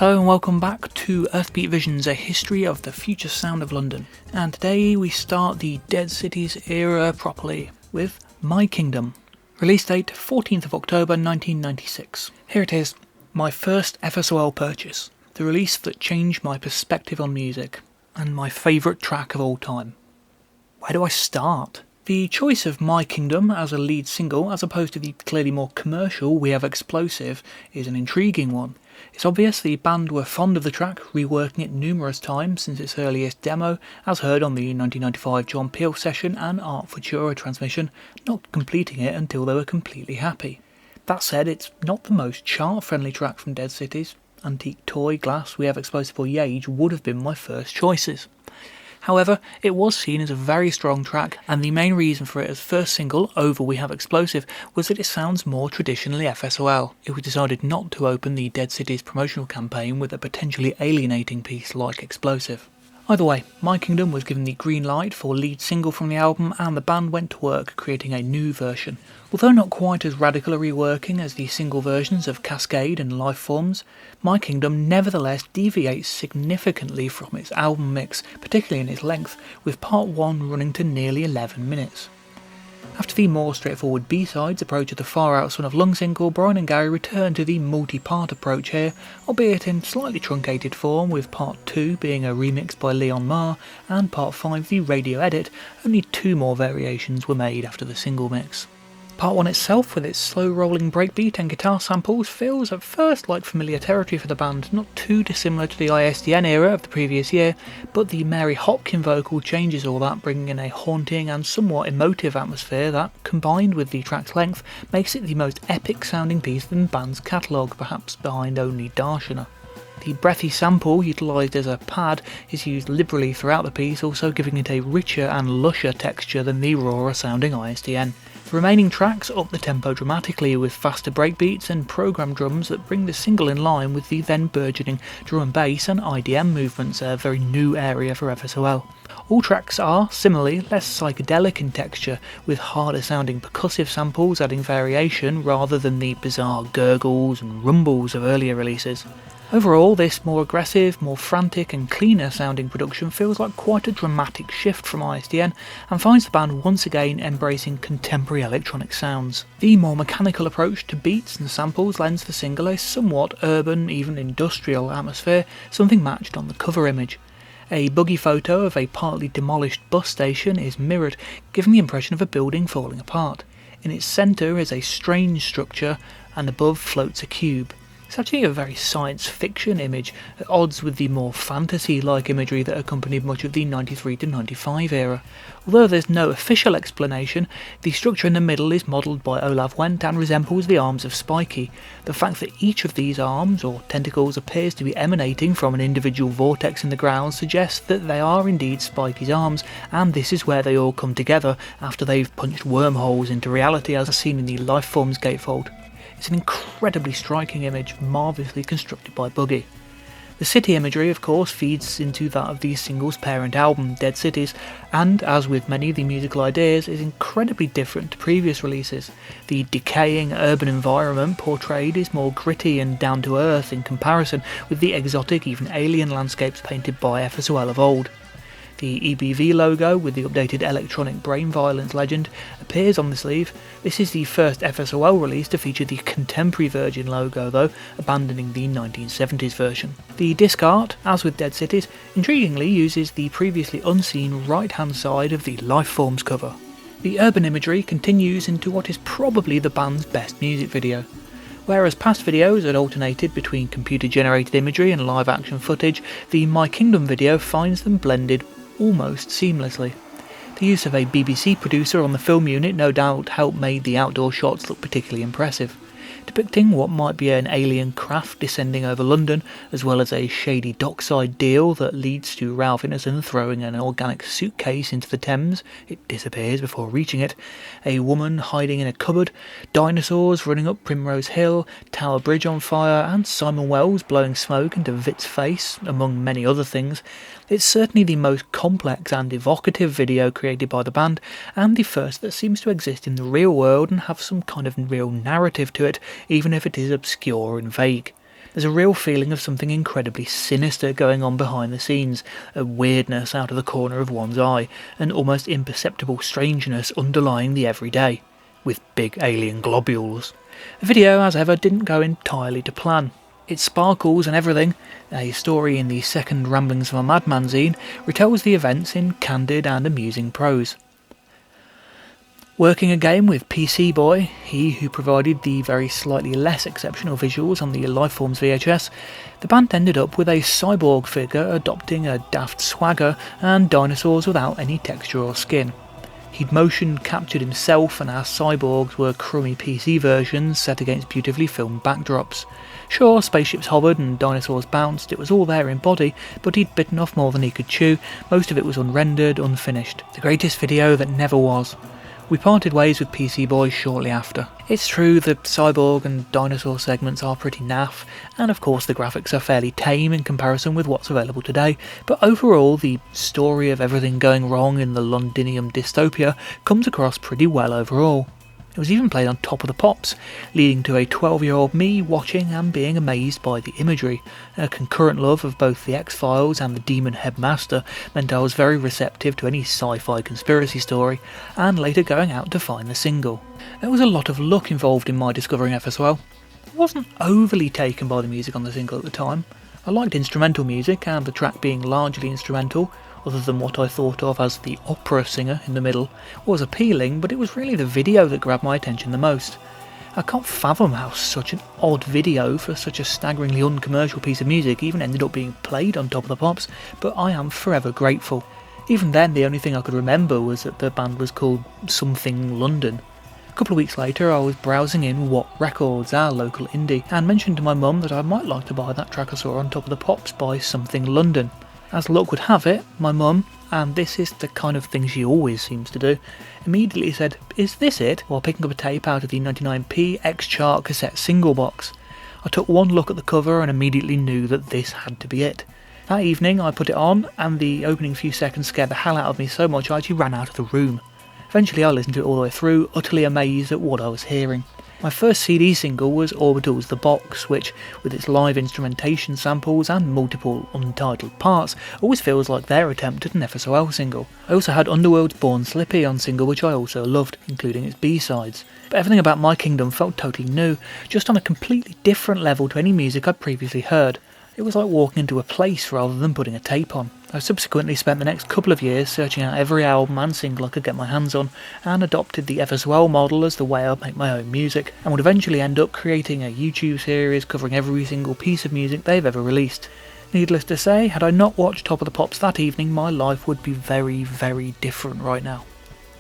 Hello and welcome back to Earthbeat Visions, a history of the future sound of London. And today we start the Dead Cities era properly with My Kingdom. Release date 14th of October 1996. Here it is, my first FSOL purchase. The release that changed my perspective on music, and my favourite track of all time. Where do I start? The choice of My Kingdom as a lead single, as opposed to the clearly more commercial We Have Explosive, is an intriguing one. It's obvious the band were fond of the track, reworking it numerous times since its earliest demo, as heard on the 1995 John Peel session and Art Futura transmission, not completing it until they were completely happy. That said, it's not the most chart-friendly track from Dead Cities. Antique Toy, Glass, We Have Explosive or Yage would have been my first choices. However, it was seen as a very strong track, and the main reason for it as first single over We Have Explosive was that it sounds more traditionally FSOL. It was decided not to open the Dead Cities promotional campaign with a potentially alienating piece like Explosive. Either way, My Kingdom was given the green light for lead single from the album, and the band went to work creating a new version. Although not quite as radical a reworking as the single versions of Cascade and Lifeforms, My Kingdom nevertheless deviates significantly from its album mix, particularly in its length, with part 1 running to nearly 11 minutes. After the more straightforward B-sides approach of the Far Out Son of Lung single, Brian and Garry return to the multi-part approach here, albeit in slightly truncated form, with part 2 being a remix by Leon Marr, and part 5 the radio edit. Only 2 more variations were made after the single mix. Part 1 itself, with its slow-rolling breakbeat and guitar samples, feels at first like familiar territory for the band, not too dissimilar to the ISDN era of the previous year, but the Mary Hopkin vocal changes all that, bringing in a haunting and somewhat emotive atmosphere that, combined with the track's length, makes it the most epic-sounding piece in the band's catalogue, perhaps behind only Darshana. The breathy sample, utilised as a pad, is used liberally throughout the piece, also giving it a richer and lusher texture than the rawer-sounding ISDN. The remaining tracks up the tempo dramatically with faster breakbeats and programmed drums that bring the single in line with the then burgeoning drum and bass and IDM movements, a very new area for FSOL. All tracks are, similarly, less psychedelic in texture, with harder sounding percussive samples adding variation rather than the bizarre gurgles and rumbles of earlier releases. Overall, this more aggressive, more frantic and cleaner sounding production feels like quite a dramatic shift from ISDN, and finds the band once again embracing contemporary electronic sounds. The more mechanical approach to beats and samples lends the single a somewhat urban, even industrial atmosphere, something matched on the cover image. A buggy photo of a partly demolished bus station is mirrored, giving the impression of a building falling apart. In its centre is a strange structure, and above floats a cube. It's actually a very science fiction image, at odds with the more fantasy-like imagery that accompanied much of the 93 to 95 era. Although there's no official explanation, the structure in the middle is modelled by Olav Wendt and resembles the arms of Spikey. The fact that each of these arms, or tentacles, appears to be emanating from an individual vortex in the ground suggests that they are indeed Spikey's arms, and this is where they all come together after they've punched wormholes into reality as seen in the Lifeforms gatefold. It's an incredibly striking image, marvellously constructed by Buggy. The city imagery, of course, feeds into that of the single's parent album, Dead Cities, and, as with many of the musical ideas, is incredibly different to previous releases. The decaying urban environment portrayed is more gritty and down-to-earth in comparison with the exotic, even alien landscapes painted by FSOL of old. The EBV logo, with the updated electronic brain violence legend, appears on the sleeve. This is the first FSOL release to feature the contemporary Virgin logo though, abandoning the 1970s version. The disc art, as with Dead Cities, intriguingly uses the previously unseen right-hand side of the Lifeforms cover. The urban imagery continues into what is probably the band's best music video. Whereas past videos had alternated between computer-generated imagery and live-action footage, the My Kingdom video finds them blended almost seamlessly. The use of a BBC producer on the film unit no doubt helped make the outdoor shots look particularly impressive, depicting what might be an alien craft descending over London, as well as a shady dockside deal that leads to Ralph Ineson throwing an organic suitcase into the Thames. It disappears before reaching it, a woman hiding in a cupboard, dinosaurs running up Primrose Hill, Tower Bridge on fire, and Simon Wells blowing smoke into Vit's face, among many other things. It's certainly the most complex and evocative video created by the band, and the first that seems to exist in the real world and have some kind of real narrative to it, even if it is obscure and vague. There's a real feeling of something incredibly sinister going on behind the scenes, a weirdness out of the corner of one's eye, an almost imperceptible strangeness underlying the everyday, with big alien globules. The video, as ever, didn't go entirely to plan. It sparkles and everything. A story in the second Ramblings of a Madman zine retells the events in candid and amusing prose. Working again with PC Boy, he who provided the very slightly less exceptional visuals on the Lifeforms VHS, the band ended up with a cyborg figure adopting a daft swagger and dinosaurs without any texture or skin. He'd motion captured himself, and our cyborgs were crummy PC versions set against beautifully filmed backdrops. Sure, spaceships hovered and dinosaurs bounced, it was all there in body, but he'd bitten off more than he could chew. Most of it was unrendered, unfinished. The greatest video that never was. We parted ways with PC Boy shortly after. It's true the cyborg and dinosaur segments are pretty naff, and of course the graphics are fairly tame in comparison with what's available today, but overall the story of everything going wrong in the Londinium dystopia comes across pretty well overall. It was even played on Top of the Pops, leading to a 12-year-old me watching and being amazed by the imagery. A concurrent love of both the X-Files and the Demon Headmaster meant I was very receptive to any sci-fi conspiracy story, and later going out to find the single. There was a lot of luck involved in my discovering FSOL. I wasn't overly taken by the music on the single at the time. I liked instrumental music, and the track being largely instrumental, other than what I thought of as the opera singer in the middle, was appealing, but it was really the video that grabbed my attention the most. I can't fathom how such an odd video for such a staggeringly uncommercial piece of music even ended up being played on Top of the Pops, but I am forever grateful. Even then, the only thing I could remember was that the band was called Something London. A couple of weeks later, I was browsing in What Records, our local indie, and mentioned to my mum that I might like to buy that track I saw on Top of the Pops by Something London. As luck would have it, my mum, and this is the kind of thing she always seems to do, immediately said, "Is this it?" while picking up a tape out of the 99p X-Chart cassette single box. I took one look at the cover and immediately knew that this had to be it. That evening I put it on, and the opening few seconds scared the hell out of me so much I actually ran out of the room. Eventually I listened to it all the way through, utterly amazed at what I was hearing. My first CD single was Orbital's The Box, which, with its live instrumentation samples and multiple untitled parts, always feels like their attempt at an FSOL single. I also had Underworld's Born Slippy on single, which I also loved, including its B-sides. But everything about My Kingdom felt totally new, just on a completely different level to any music I'd previously heard. It was like walking into a place rather than putting a tape on. I subsequently spent the next couple of years searching out every album and single I could get my hands on, and adopted the FSOL model as the way I make my own music, and would eventually end up creating a YouTube series covering every single piece of music they've ever released. Needless to say, had I not watched Top of the Pops that evening, my life would be very, very different right now.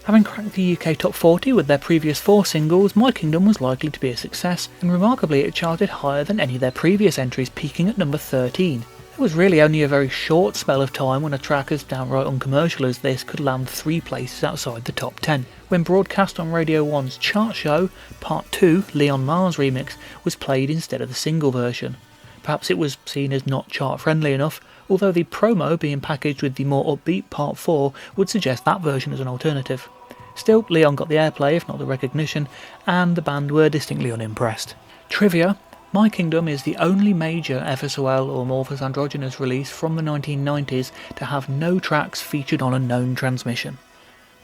Having cracked the UK Top 40 with their previous 4 singles, My Kingdom was likely to be a success, and remarkably it charted higher than any of their previous entries, peaking at number 13. It was really only a very short spell of time when a track as downright uncommercial as this could land 3 places outside the top 10. When broadcast on Radio 1's chart show, Part 2, Leon Mars remix, was played instead of the single version. Perhaps it was seen as not chart friendly enough, although the promo being packaged with the more upbeat Part 4 would suggest that version as an alternative. Still, Leon got the airplay, if not the recognition, and the band were distinctly unimpressed. Trivia: My Kingdom is the only major FSOL or Amorphous Androgynous release from the 1990s to have no tracks featured on a known transmission.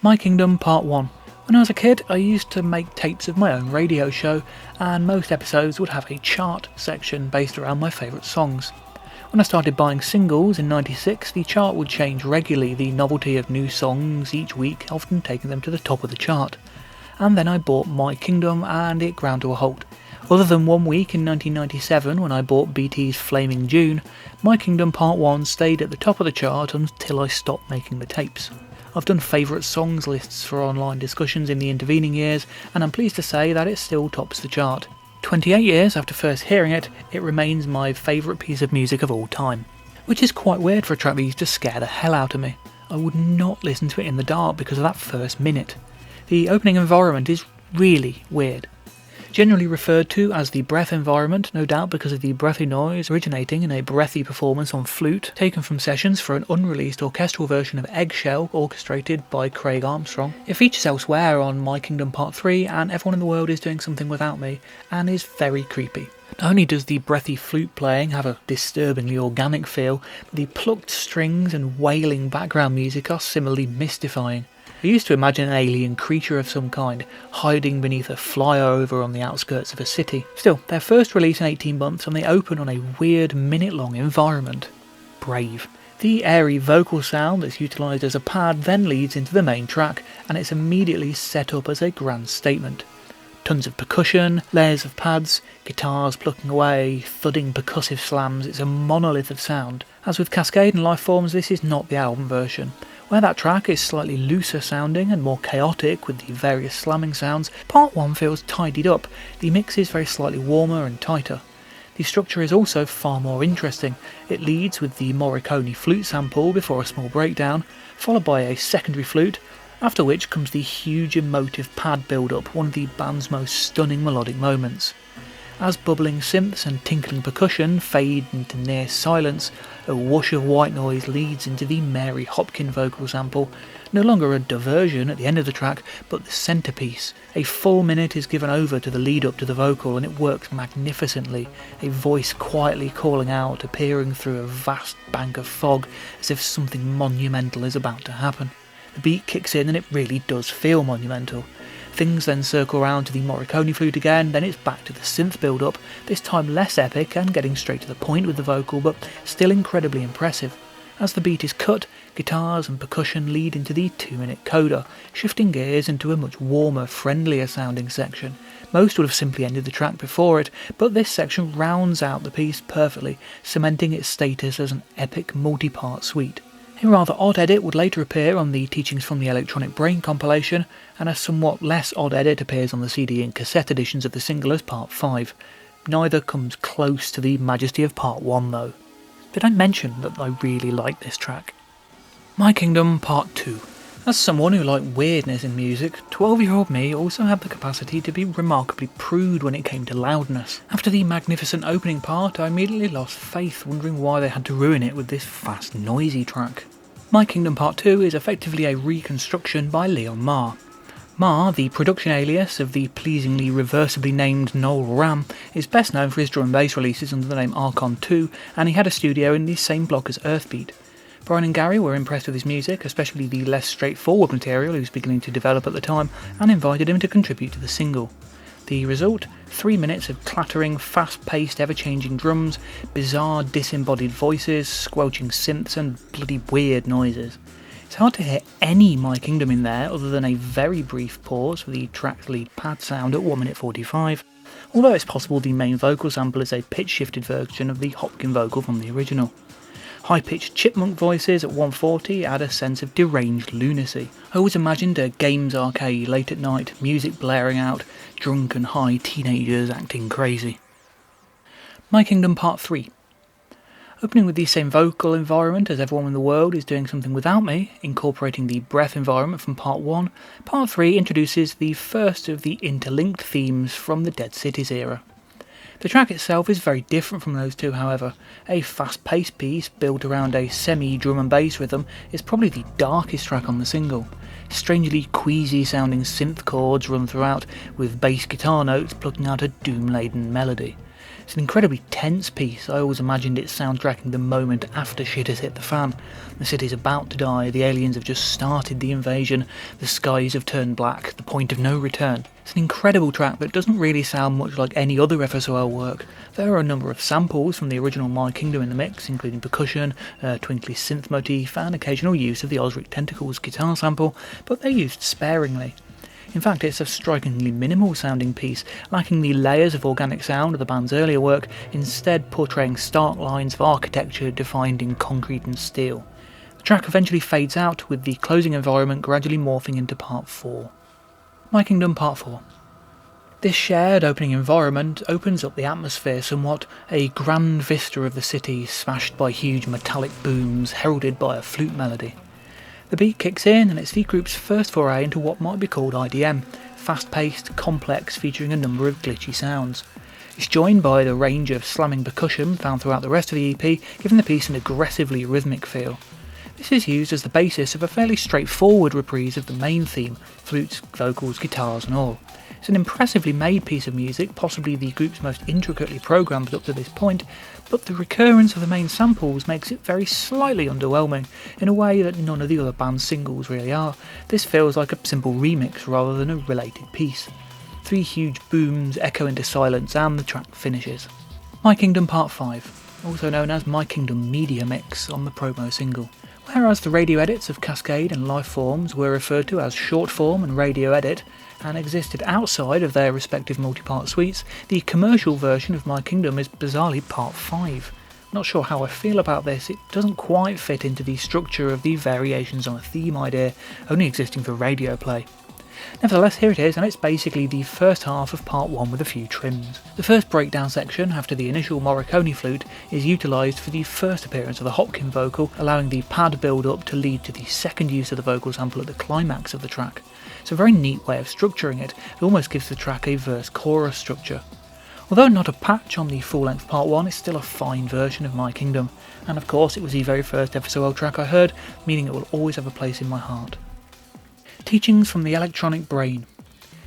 My Kingdom Part 1. When I was a kid, I used to make tapes of my own radio show, and most episodes would have a chart section based around my favourite songs. When I started buying singles in '96, the chart would change regularly, the novelty of new songs each week often taking them to the top of the chart. And then I bought My Kingdom, and it ground to a halt. Other than one week in 1997 when I bought BT's Flaming June, My Kingdom Part 1 stayed at the top of the chart until I stopped making the tapes. I've done favourite songs lists for online discussions in the intervening years, and I'm pleased to say that it still tops the chart. 28 years after first hearing it, it remains my favourite piece of music of all time. Which is quite weird for a track that used to scare the hell out of me. I would not listen to it in the dark because of that first minute. The opening environment is really weird. Generally referred to as the breath environment, no doubt because of the breathy noise originating in a breathy performance on flute, taken from sessions for an unreleased orchestral version of Eggshell orchestrated by Craig Armstrong. It features elsewhere on My Kingdom Part 3 and Everyone in the World is Doing Something Without Me, and is very creepy. Not only does the breathy flute playing have a disturbingly organic feel, but the plucked strings and wailing background music are similarly mystifying. I used to imagine an alien creature of some kind, hiding beneath a flyover on the outskirts of a city. Still, their first release in 18 months and they open on a weird minute-long environment. Brave. The airy vocal sound that's utilised as a pad then leads into the main track, and it's immediately set up as a grand statement. Tons of percussion, layers of pads, guitars plucking away, thudding percussive slams. It's a monolith of sound. As with Cascade and Lifeforms, this is not the album version. Where that track is slightly looser sounding and more chaotic with the various slamming sounds, Part 1 feels tidied up. The mix is very slightly warmer and tighter. The structure is also far more interesting. It leads with the Morricone flute sample before a small breakdown, followed by a secondary flute, after which comes the huge emotive pad build-up, one of the band's most stunning melodic moments. As bubbling synths and tinkling percussion fade into near silence, a whoosh of white noise leads into the Mary Hopkin vocal sample, no longer a diversion at the end of the track, but the centrepiece. A full minute is given over to the lead-up to the vocal, and it works magnificently, a voice quietly calling out, appearing through a vast bank of fog, as if something monumental is about to happen. The beat kicks in and it really does feel monumental. Things then circle around to the Morricone flute again, then it's back to the synth build-up, this time less epic and getting straight to the point with the vocal, but still incredibly impressive. As the beat is cut, guitars and percussion lead into the 2-minute coda, shifting gears into a much warmer, friendlier sounding section. Most would have simply ended the track before it, but this section rounds out the piece perfectly, cementing its status as an epic multi-part suite. A rather odd edit would later appear on the Teachings from the Electronic Brain compilation, and a somewhat less odd edit appears on the CD and cassette editions of the single as Part 5. Neither comes close to the majesty of Part 1 though. Did I mention that I really like this track? My Kingdom Part 2. As someone who liked weirdness in music, 12-year-old me also had the capacity to be remarkably prude when it came to loudness. After the magnificent opening part, I immediately lost faith, wondering why they had to ruin it with this fast, noisy track. My Kingdom Part 2 is effectively a reconstruction by Leon Marr. Marr, the production alias of the pleasingly reversibly named Noel Ram, is best known for his drum and bass releases under the name Archon 2, and he had a studio in the same block as Earthbeat. Brian and Garry were impressed with his music, especially the less straightforward material he was beginning to develop at the time, and invited him to contribute to the single. The result? 3 minutes of clattering, fast-paced, ever-changing drums, bizarre disembodied voices, squelching synths, and bloody weird noises. It's hard to hear any My Kingdom in there other than a very brief pause for the track's lead pad sound at 1 minute 45, although it's possible the main vocal sample is a pitch-shifted version of the Hopkin vocal from the original. High-pitched chipmunk voices at 140 add a sense of deranged lunacy. I always imagined a games arcade late at night, music blaring out, drunk and high teenagers acting crazy. My Kingdom Part 3. Opening with the same vocal environment as Everyone in the World is Doing Something Without Me, incorporating the breath environment from Part 1, Part 3 introduces the first of the interlinked themes from the Dead Cities era. The track itself is very different from those two, however. A fast-paced piece built around a semi-drum and bass rhythm is probably the darkest track on the single. Strangely queasy-sounding synth chords run throughout, with bass guitar notes plucking out a doom-laden melody. It's an incredibly tense piece. I always imagined it soundtracking the moment after shit has hit the fan. The city's about to die, the aliens have just started the invasion, the skies have turned black, the point of no return. It's an incredible track that doesn't really sound much like any other FSOL work. There are a number of samples from the original My Kingdom in the mix, including percussion, a twinkly synth motif, and occasional use of the Osric Tentacles guitar sample, but they're used sparingly. In fact, it's a strikingly minimal sounding piece, lacking the layers of organic sound of the band's earlier work, instead portraying stark lines of architecture defined in concrete and steel. The track eventually fades out, with the closing environment gradually morphing into Part 4. My Kingdom Part 4. This shared opening environment opens up the atmosphere somewhat, a grand vista of the city smashed by huge metallic booms heralded by a flute melody. The beat kicks in and it's the group's first foray into what might be called IDM, fast-paced, complex, featuring a number of glitchy sounds. It's joined by the range of slamming percussion found throughout the rest of the EP, giving the piece an aggressively rhythmic feel. This is used as the basis of a fairly straightforward reprise of the main theme, flutes, vocals, guitars and all. It's an impressively made piece of music, possibly the group's most intricately programmed up to this point, but the recurrence of the main samples makes it very slightly underwhelming, in a way that none of the other band's singles really are. This feels like a simple remix rather than a related piece. 3 huge booms echo into silence and the track finishes. My Kingdom Part 5, also known as My Kingdom Media Mix on the promo single. Whereas the radio edits of Cascade and Lifeforms were referred to as Short Form and Radio Edit, and existed outside of their respective multi-part suites, the commercial version of My Kingdom is bizarrely Part 5. Not sure how I feel about this, it doesn't quite fit into the structure of the variations on a theme idea, only existing for radio play. Nevertheless, here it is, and it's basically the first half of part 1 with a few trims. The first breakdown section, after the initial Morricone flute, is utilised for the first appearance of the Hopkin vocal, allowing the pad build-up to lead to the second use of the vocal sample at the climax of the track. It's a very neat way of structuring it, it almost gives the track a verse-chorus structure. Although not a patch on the full-length part 1, it's still a fine version of My Kingdom, and of course it was the very first FSOL track I heard, meaning it will always have a place in my heart. Teachings from the Electronic Brain.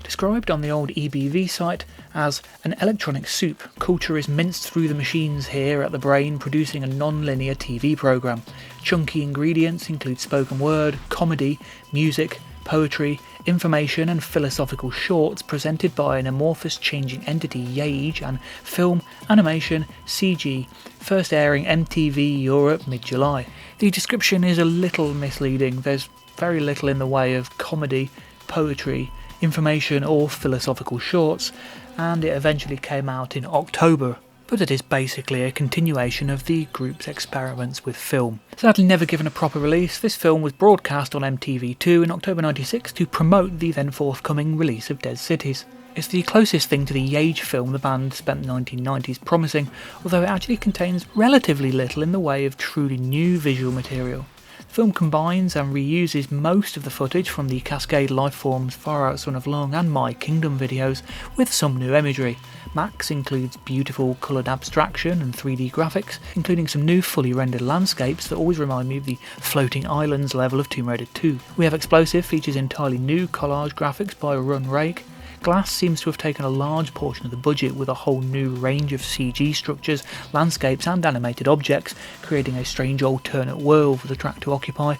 Described on the old EBV site as an electronic soup, culture is minced through the machines here at the brain, producing a non-linear TV programme. Chunky ingredients include spoken word, comedy, music, poetry, information and philosophical shorts presented by an amorphous changing entity Yage, and film, animation, CG, first airing MTV Europe mid-July. The description is a little misleading. There's very little in the way of comedy, poetry, information or philosophical shorts, and it eventually came out in October, but it is basically a continuation of the group's experiments with film. Sadly never given a proper release, this film was broadcast on MTV2 in October 96 to promote the then forthcoming release of Dead Cities. It's the closest thing to the Yage film the band spent the 1990s promising, although it actually contains relatively little in the way of truly new visual material. The film combines and reuses most of the footage from the Cascade Lifeforms, Far Out Son of Lung and My Kingdom videos, with some new imagery. Max includes beautiful coloured abstraction and 3D graphics, including some new fully rendered landscapes that always remind me of the floating islands level of Tomb Raider 2. We have Explosive features entirely new collage graphics by Run Rake. Glass seems to have taken a large portion of the budget with a whole new range of CG structures, landscapes and animated objects, creating a strange alternate world for the track to occupy.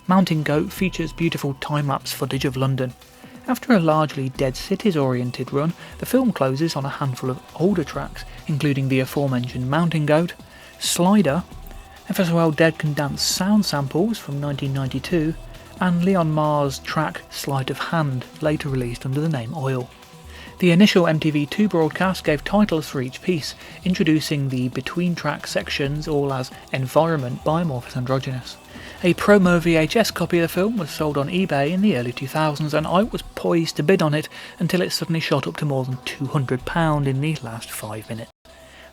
Mountain Goat features beautiful time-lapse footage of London. After a largely Dead Cities oriented run, the film closes on a handful of older tracks, including the aforementioned Mountain Goat, Slider, FSOL Dead Can Dance sound samples from 1992, and Leon Ma's track Sleight of Hand, later released under the name Oil. The initial MTV2 broadcast gave titles for each piece, introducing the between-track sections all as Environment by Amorphous Androgynous. A promo VHS copy of the film was sold on eBay in the early 2000s, and I was poised to bid on it until it suddenly shot up to more than £200 in the last 5 minutes.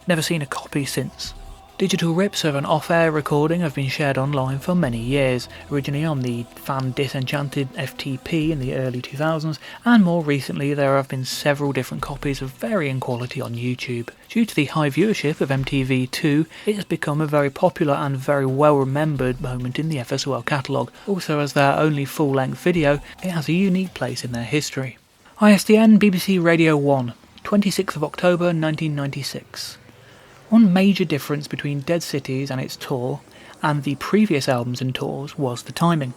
Never seen a copy since. Digital rips of an off-air recording have been shared online for many years, originally on the fan disenchanted FTP in the early 2000s, and more recently there have been several different copies of varying quality on YouTube. Due to the high viewership of MTV2, it has become a very popular and very well remembered moment in the FSOL catalogue. Also, as their only full-length video, it has a unique place in their history. ISDN BBC Radio 1, 26th of October 1996. One major difference between Dead Cities and its tour and the previous albums and tours was the timing.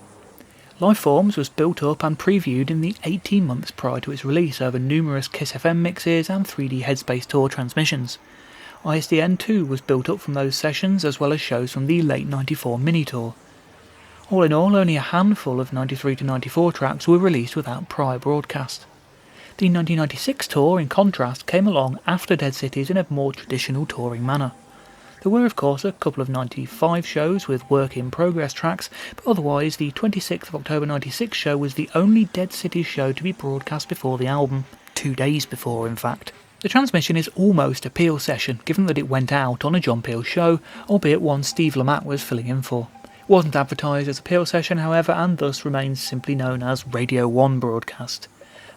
Lifeforms was built up and previewed in the 18 months prior to its release over numerous Kiss FM mixes and 3D Headspace Tour transmissions. ISDN 2 was built up from those sessions as well as shows from the late 94 mini tour. All in all, only a handful of 93 to 94 tracks were released without prior broadcast. The 1996 tour, in contrast, came along after Dead Cities in a more traditional touring manner. There were of course a couple of 95 shows with work-in-progress tracks, but otherwise the 26th of October 96 show was the only Dead Cities show to be broadcast before the album, 2 days before in fact. The transmission is almost a Peel session, given that it went out on a John Peel show, albeit one Steve Lamacq was filling in for. It wasn't advertised as a Peel session however, and thus remains simply known as Radio 1 broadcast.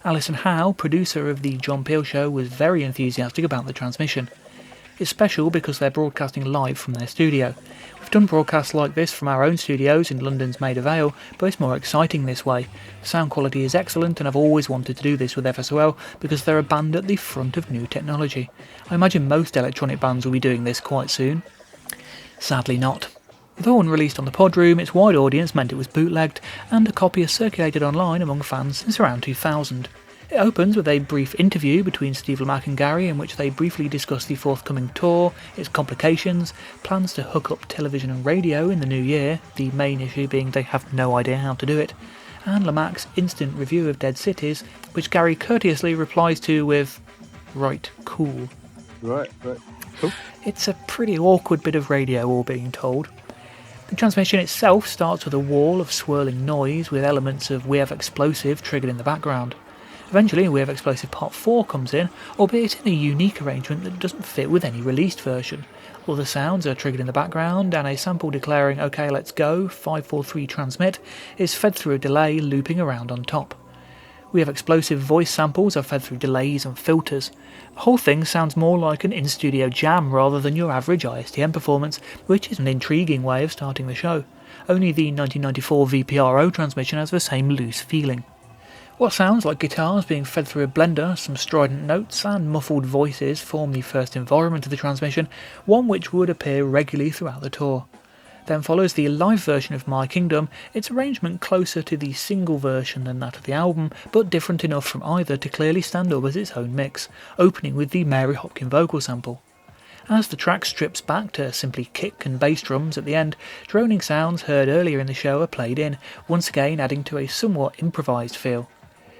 Alison Howe, producer of The John Peel Show, was very enthusiastic about the transmission. It's special because they're broadcasting live from their studio. We've done broadcasts like this from our own studios in London's Maida Vale, but it's more exciting this way. The sound quality is excellent, and I've always wanted to do this with FSOL because they're a band at the front of new technology. I imagine most electronic bands will be doing this quite soon. Sadly not. Though unreleased on the Podroom, its wide audience meant it was bootlegged, and a copy has circulated online among fans since around 2000. It opens with a brief interview between Steve Lamacq and Garry in which they briefly discuss the forthcoming tour, its complications, plans to hook up television and radio in the new year, the main issue being they have no idea how to do it, and Lamacq's instant review of Dead Cities, which Garry courteously replies to with, "Right, cool." Right, cool. It's a pretty awkward bit of radio, all being told. The transmission itself starts with a wall of swirling noise with elements of We Have Explosive triggered in the background. Eventually, We Have Explosive Part 4 comes in, albeit in a unique arrangement that doesn't fit with any released version. All the sounds are triggered in the background, and a sample declaring "OK, let's go, 543 transmit" is fed through a delay looping around on top. We Have Explosive voice samples are fed through delays and filters. The whole thing sounds more like an in-studio jam rather than your average ISDN performance, which is an intriguing way of starting the show. Only the 1994 VPRO transmission has the same loose feeling. What sounds like guitars being fed through a blender, some strident notes and muffled voices form the first environment of the transmission, one which would appear regularly throughout the tour. Then follows the live version of My Kingdom, its arrangement closer to the single version than that of the album, but different enough from either to clearly stand up as its own mix, opening with the Mary Hopkin vocal sample. As the track strips back to simply kick and bass drums at the end, droning sounds heard earlier in the show are played in, once again adding to a somewhat improvised feel.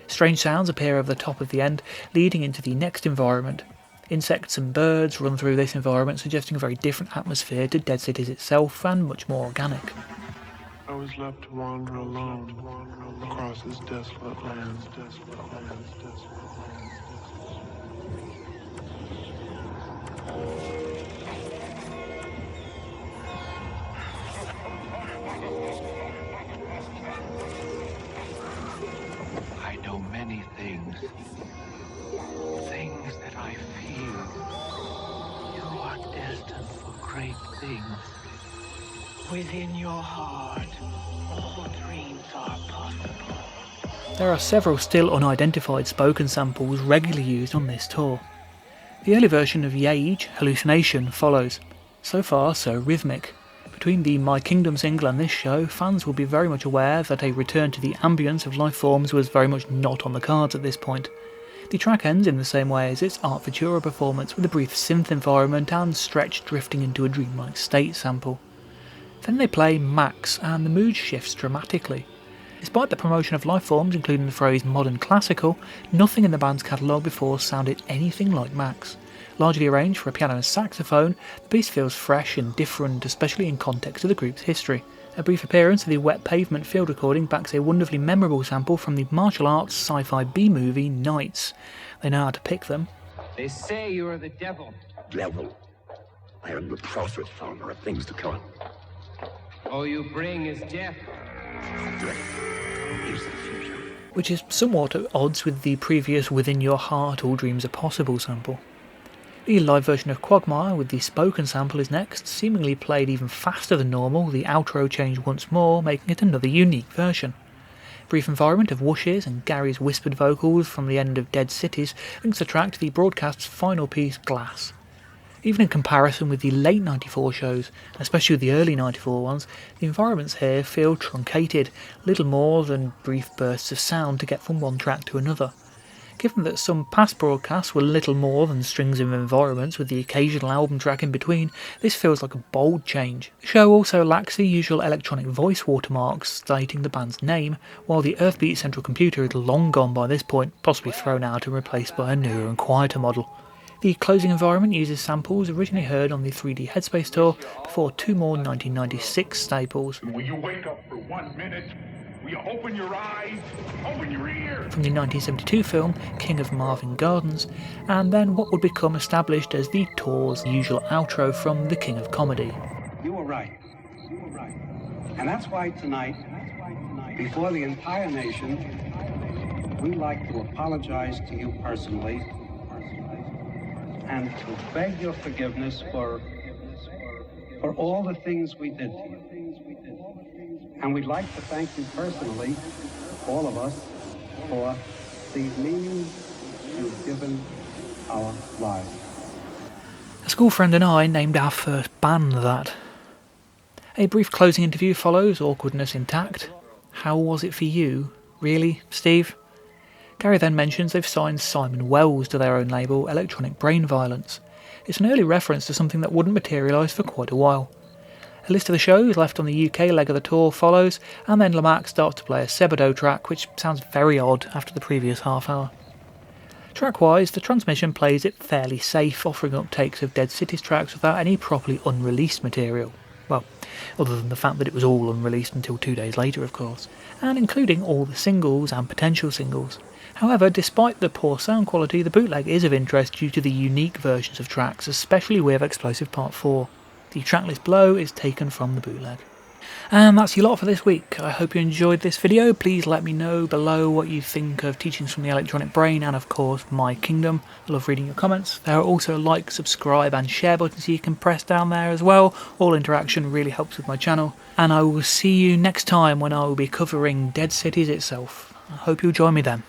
Strange sounds appear over the top of the end, leading into the next environment. Insects and birds run through this environment, suggesting a very different atmosphere to Dead Cities itself and much more organic. I was left to wander alone across this desolate land. I know many things. Things that I feel. You are destined for great things. Within your heart, all dreams are possible. There are several still unidentified spoken samples regularly used on this tour. The early version of Yage, Hallucination, follows. So far, so rhythmic. Between the My Kingdom single and this show, fans will be very much aware that a return to the ambience of life forms was very much not on the cards at this point. The track ends in the same way as its Art Futura performance, with a brief synth environment and Stretch drifting into a dreamlike state sample. Then they play Max, and the mood shifts dramatically. Despite the promotion of life forms, including the phrase modern classical, nothing in the band's catalogue before sounded anything like Max. Largely arranged for a piano and saxophone, the piece feels fresh and different, especially in context of the group's history. A brief appearance of the Wet Pavement field recording backs a wonderfully memorable sample from the martial arts sci-fi B-movie Knights. They know how to pick them. They say you are the devil. Devil. I am the prophet, founder of things to come. All you bring is death. Death is the future. Which is somewhat at odds with the previous Within Your Heart All Dreams Are Possible sample. The live version of Quagmire with the spoken sample is next, seemingly played even faster than normal, the outro changed once more, making it another unique version. Brief environment of whooshes and Garry's whispered vocals from the end of Dead Cities links the track to the broadcast's final piece, Glass. Even in comparison with the late 94 shows, especially the early 94 ones, the environments here feel truncated, little more than brief bursts of sound to get from one track to another. Given that some past broadcasts were little more than strings of environments with the occasional album track in between, this feels like a bold change. The show also lacks the usual electronic voice watermarks stating the band's name, while the Earthbeat central computer is long gone by this point, possibly thrown out and replaced by a newer and quieter model. The closing environment uses samples originally heard on the 3D Headspace tour, before two more 1996 staples. Will you wake up for 1 minute? Will you open your eyes? Open your ears? From the 1972 film King of Marvin Gardens, and then what would become established as the tour's usual outro from The King of Comedy. You were right. And that's why tonight, before the entire nation, we'd like to apologize to you personally and to beg your forgiveness for all the things we did to you. And we'd like to thank you personally, all of us, for the meaning you've given our lives. A school friend and I named our first band that. A brief closing interview follows, awkwardness intact. How was it for you? Really, Steve? Garry then mentions they've signed Simon Wells to their own label, Electronic Brain Violence. It's an early reference to something that wouldn't materialise for quite a while. A list of the shows left on the UK leg of the tour follows, and then Lamacq starts to play a Sebado track, which sounds very odd after the previous half hour. Track-wise, the transmission plays it fairly safe, offering up takes of Dead Cities tracks without any properly unreleased material. Well, other than the fact that it was all unreleased until 2 days later, of course, and including all the singles and potential singles. However, despite the poor sound quality, the bootleg is of interest due to the unique versions of tracks, especially with Explosive Part 4. The tracklist below is taken from the bootleg. And that's your lot for this week. I hope you enjoyed this video. Please let me know below what you think of Teachings from the Electronic Brain and of course My Kingdom. I love reading your comments. There are also like, subscribe and share buttons you can press down there as well. All interaction really helps with my channel. And I will see you next time when I will be covering Dead Cities itself. I hope you'll join me then.